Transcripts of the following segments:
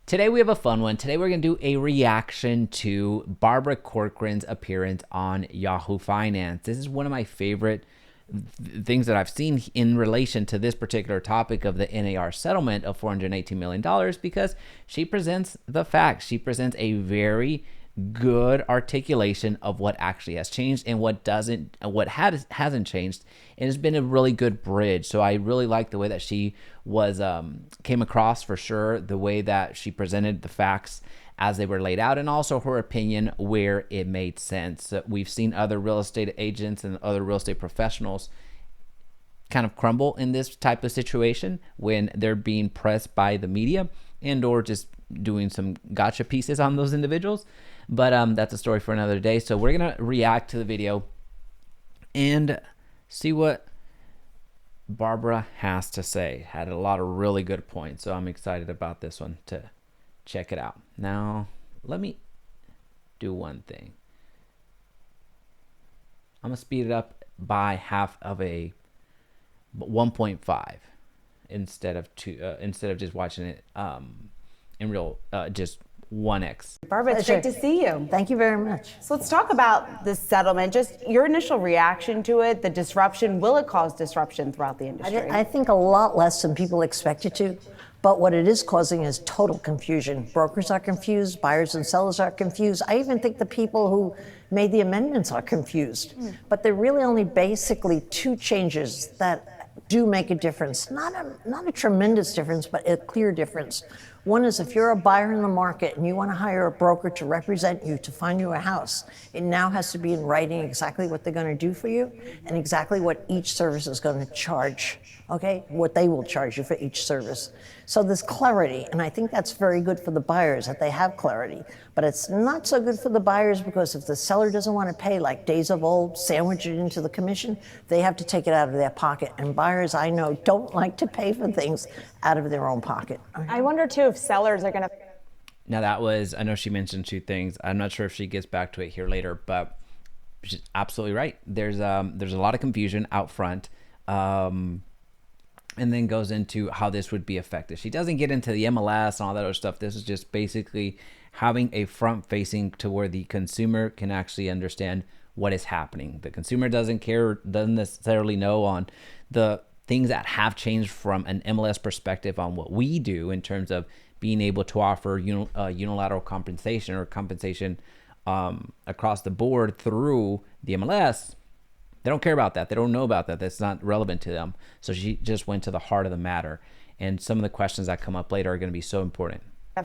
Today we have a fun one. Today we're going to do a reaction to Barbara Corcoran's appearance on Yahoo Finance. This is one of my favorite things that I've seen in relation to this particular topic of the NAR settlement of $418 million because she presents the facts. She presents a very good articulation of what actually has changed and what hasn't changed, and it's been a really good bridge. So I really like the way that she was came across, for sure, the way that she presented the facts as they were laid out, and also her opinion where it made sense. We've seen other real estate agents and other real estate professionals kind of crumble in this type of situation when they're being pressed by the media and or just doing some gotcha pieces on those individuals. But that's a story for another day. So we're going to react to the video and see what Barbara has to say. Had a lot of really good points. So I'm excited about this one to check it out. Now, let me do one thing. I'm going to speed it up by half of a 1.5 instead of just watching it in real, just 1x. Barbara, it's great to see you. Thank you very much. So let's talk about this settlement, just your initial reaction to it, the disruption. Will it cause disruption throughout the industry? I think a lot less than people expect it to, but what it is causing is total confusion. Brokers are confused, buyers and sellers are confused. I even think the people who made the amendments are confused. But they're really only basically two changes that do make a difference. Not a tremendous difference, but a clear difference. One is if you're a buyer in the market and you want to hire a broker to represent you to find you a house, it now has to be in writing exactly what they're going to do for you and exactly what each service is going to charge, okay? What they will charge you for each service. So there's clarity, and I think that's very good for the buyers that they have clarity. But it's not so good for the buyers because if the seller doesn't want to pay, like days of old, sandwich it into the commission, they have to take it out of their pocket. And buyers, I know, don't like to pay for things out of their own pocket. I wonder too if sellers are going to. Now that was, I know she mentioned two things. I'm not sure if she gets back to it here later, but she's absolutely right. There's a lot of confusion out front, and then goes into how this would be affected. She doesn't get into the MLS and all that other stuff. This is just basically having a front facing to where the consumer can actually understand what is happening. The consumer doesn't care, doesn't necessarily know on the things that have changed from an MLS perspective on what we do in terms of being able to offer unilateral compensation or compensation across the board through the MLS. They don't care about that. They don't know about that. That's not relevant to them. So she just went to the heart of the matter. And some of the questions that come up later are going to be so important.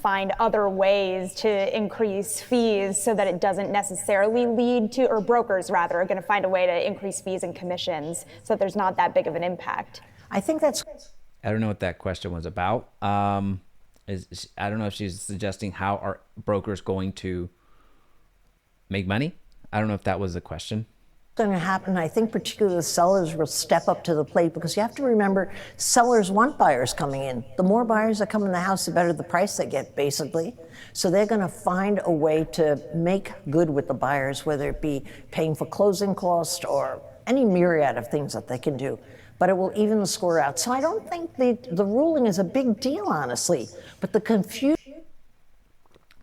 Find other ways to increase fees so that it doesn't necessarily lead to, or brokers rather, are going to find a way to increase fees and commissions so that there's not that big of an impact. I think that's. I don't know what that question was about. I don't know if she's suggesting how are brokers going to make money. I don't know if that was the question. Going to happen. I think particularly the sellers will step up to the plate because you have to remember sellers want buyers coming in. The more buyers that come in the house, the better the price they get, basically. So they're going to find a way to make good with the buyers, whether it be paying for closing costs or any myriad of things that they can do. But it will even the score out. So I don't think the ruling is a big deal, honestly. But the confusion.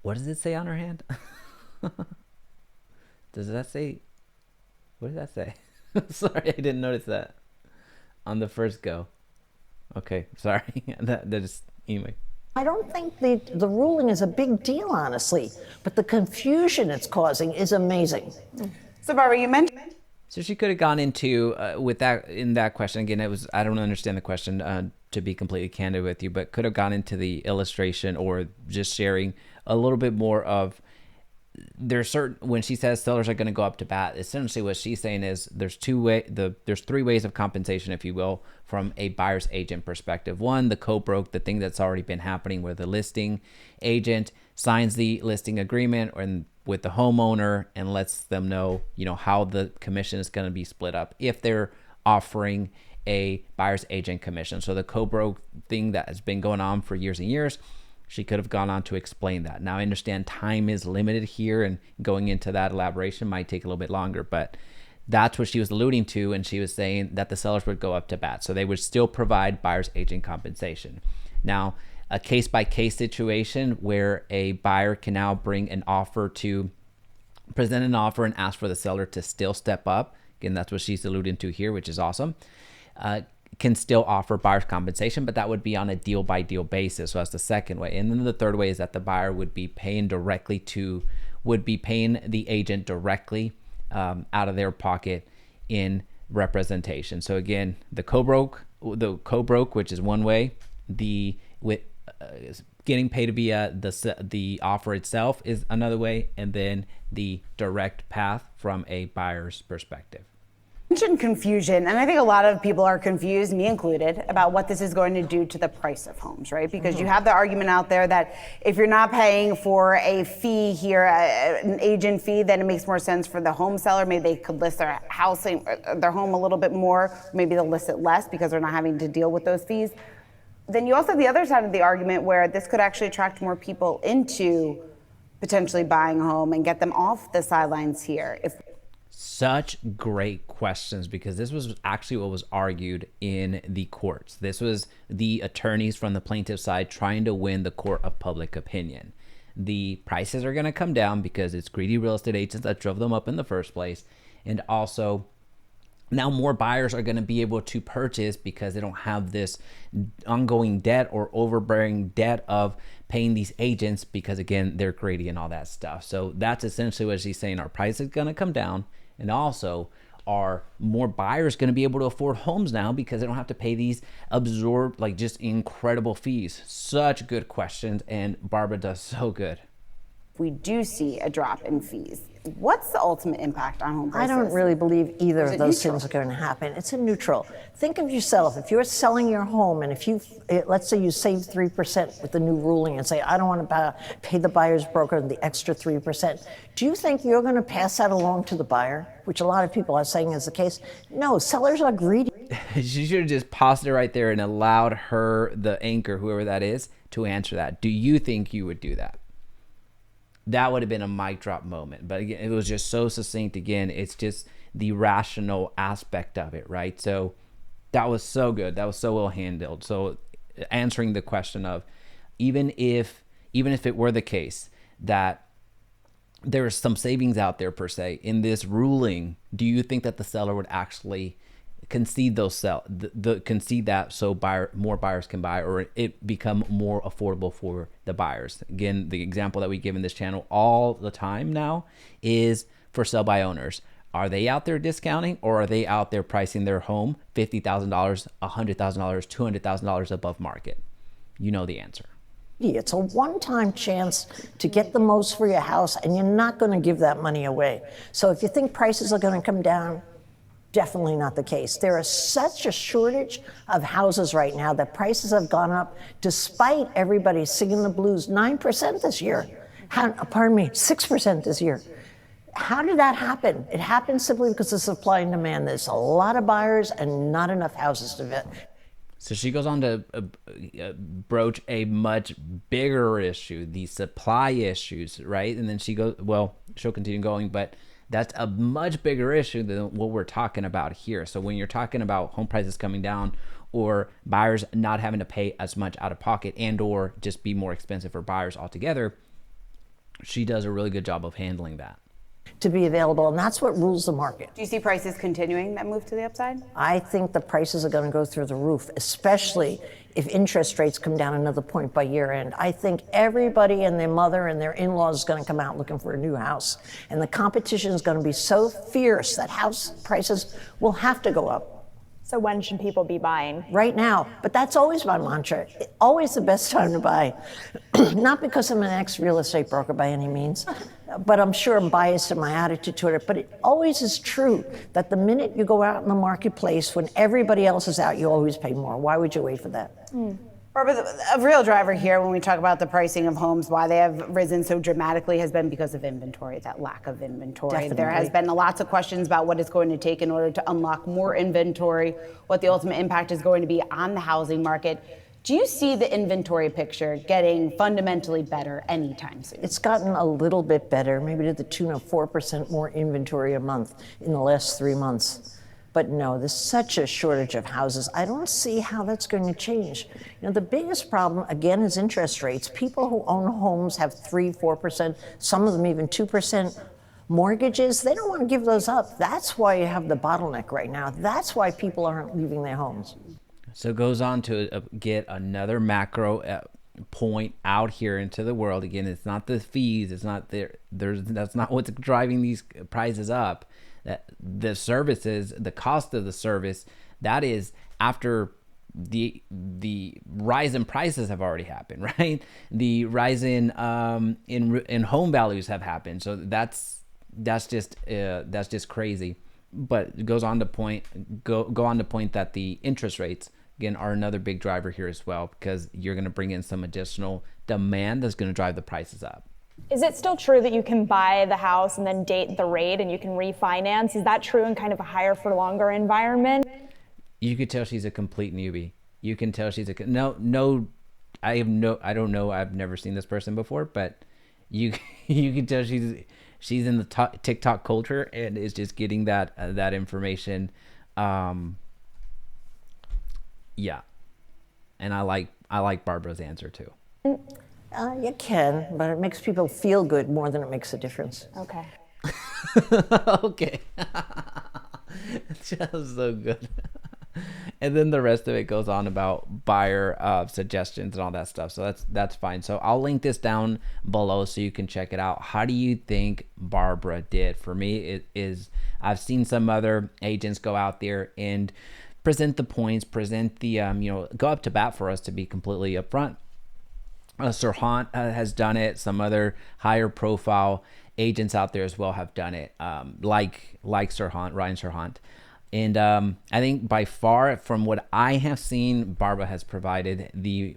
What does it say on her hand? Does that say? What did that say? Sorry, I didn't notice that on the first go. Okay, sorry. that just, anyway. I don't think the ruling is a big deal, honestly, but the confusion it's causing is amazing. So Barbara, you mentioned. So she could have gone into with that in that question again. It was, I don't understand the question to be completely candid with you, but could have gone into the illustration or just sharing a little bit more of. There's certain, when she says sellers are going to go up to bat, essentially what she's saying is there's three ways of compensation, if you will, from a buyer's agent perspective. One, the co-broke, the thing that's already been happening where the listing agent signs the listing agreement and with the homeowner and lets them know, how the commission is going to be split up if they're offering a buyer's agent commission. So the co-broke thing that has been going on for years and years. She could have gone on to explain that. Now, I understand time is limited here, and going into that elaboration might take a little bit longer, but that's what she was alluding to, and she was saying that the sellers would go up to bat. So they would still provide buyer's agent compensation. Now, a case-by-case situation where a buyer can now present an offer and ask for the seller to still step up. Again, that's what she's alluding to here, which is awesome. Can still offer buyer's compensation, but that would be on a deal-by-deal basis. So that's the second way. And then the third way is that the buyer would be paying the agent directly out of their pocket in representation. So again, the co-broke, which is one way. Getting paid via the offer itself is another way, and then the direct path from a buyer's perspective. You mentioned confusion, and I think a lot of people are confused, me included, about what this is going to do to the price of homes, right? Because you have the argument out there that if you're not paying for a fee here, an agent fee, then it makes more sense for the home seller. Maybe they could list their home a little bit more. Maybe they'll list it less because they're not having to deal with those fees. Then you also have the other side of the argument where this could actually attract more people into potentially buying a home and get them off the sidelines here. Such great questions, because this was actually what was argued in the courts. This was the attorneys from the plaintiff side trying to win the court of public opinion. The prices are going to come down because it's greedy real estate agents that drove them up in the first place. And also, now more buyers are going to be able to purchase because they don't have this ongoing debt or overbearing debt of paying these agents, because again, they're greedy and all that stuff. So that's essentially what she's saying. Our price is going to come down, and also are more buyers going to be able to afford homes now because they don't have to pay these just incredible fees. Such good questions, and Barbara does so good. We do see a drop in fees. What's the ultimate impact on home prices? I don't really believe either of those things are going to happen. It's a neutral. Think of yourself. If you're selling your home, and let's say you save 3% with the new ruling and say, I don't want to pay the buyer's broker the extra 3%. Do you think you're going to pass that along to the buyer, which a lot of people are saying is the case? No, sellers are greedy. She should have just paused it right there and allowed her, the anchor, whoever that is, to answer that. Do you think you would do that? That would have been a mic drop moment. But again, it was just so succinct. Again, it's just the rational aspect of it, right? So that was so good. That was so well handled. So answering the question of, even if it were the case that there is some savings out there per se in this ruling, do you think that the seller would actually concede concede that so more buyers can buy, or it become more affordable for the buyers? Again, the example that we give in this channel all the time now is for sell by owners. Are they out there discounting, or are they out there pricing their home $50,000, $100,000, $200,000 above market? You know the answer. It's a one-time chance to get the most for your house, and you're not going to give that money away. So if you think prices are going to come down, definitely not the case. There is such a shortage of houses right now that prices have gone up despite everybody singing the blues. 9% this year. 6% this year. How did that happen? It happened simply because of supply and demand. There's a lot of buyers and not enough houses to fit. So she goes on to broach a much bigger issue, the supply issues, right? And then she'll continue going, but that's a much bigger issue than what we're talking about here. So when you're talking about home prices coming down, or buyers not having to pay as much out of pocket, and or just be more expensive for buyers altogether, she does a really good job of handling that. To be available, and that's what rules the market. Do you see prices continuing that move to the upside? I think the prices are going to go through the roof, especially if interest rates come down another point by year end. I think everybody and their mother and their in-laws is going to come out looking for a new house. And the competition is going to be so fierce that house prices will have to go up. So when should people be buying? Right now. But that's always my mantra. Always the best time to buy. Not because I'm an ex-real estate broker by any means, but I'm sure I'm biased in my attitude toward it. But it always is true that the minute you go out in the marketplace, when everybody else is out, you always pay more. Why would you wait for that? Barbara, a real driver here when we talk about the pricing of homes, why they have risen so dramatically has been because of inventory, that lack of inventory. Definitely. There has been lots of questions about what it's going to take in order to unlock more inventory, what the ultimate impact is going to be on the housing market. Do you see the inventory picture getting fundamentally better anytime soon? It's gotten a little bit better, maybe to the tune of 4% more inventory a month in the last 3 months. But no, there's such a shortage of houses. I don't see how that's going to change. The biggest problem, again, is interest rates. People who own homes have 3%, 4%, some of them even 2% mortgages. They don't want to give those up. That's why you have the bottleneck right now. That's why people aren't leaving their homes. So it goes on to get another macro point out here into the world. Again, it's not the fees. It's not that's not what's driving these prices up. That the services, the cost of the service, that is after the rise in prices have already happened, right? The rise in home values have happened. So that's just crazy. But it goes on to point that the interest rates again are another big driver here as well, because you're going to bring in some additional demand that's going to drive the prices up. Is it still true that you can buy the house and then date the rate and you can refinance? Is that true in kind of a higher for longer environment? You could tell she's a complete newbie. You can tell she's I don't know. I've never seen this person before, but you can tell she's in the TikTok culture and is just getting that information. Yeah. And I like Barbara's answer too. You can, but it makes people feel good more than it makes a difference. Okay. Okay. Just so good. And then the rest of it goes on about buyer suggestions and all that stuff. So that's fine. So I'll link this down below so you can check it out. How do you think Barbara did? For me, it is, I've seen some other agents go out there and present the points, present the, go up to bat for us, to be completely upfront. Serhant has done it. Some other higher profile agents out there as well have done it, like Serhant, Ryan Serhant. And I think by far, from what I have seen, Barbara has provided the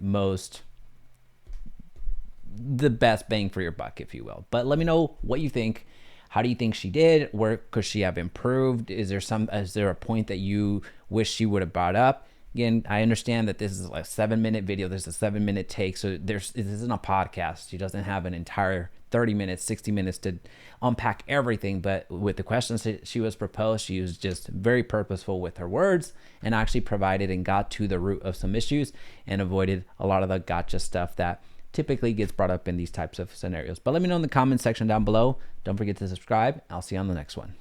best bang for your buck, if you will. But let me know what you think. How do you think she did? Where could she have improved? Is there a point that you wish she would have brought up? Again, I understand that this is like a 7-minute video. There's a 7-minute take. So this isn't a podcast. She doesn't have an entire 30 minutes, 60 minutes to unpack everything. But with the questions that she was proposed, she was just very purposeful with her words and actually provided and got to the root of some issues and avoided a lot of the gotcha stuff that typically gets brought up in these types of scenarios. But let me know in the comments section down below. Don't forget to subscribe. I'll see you on the next one.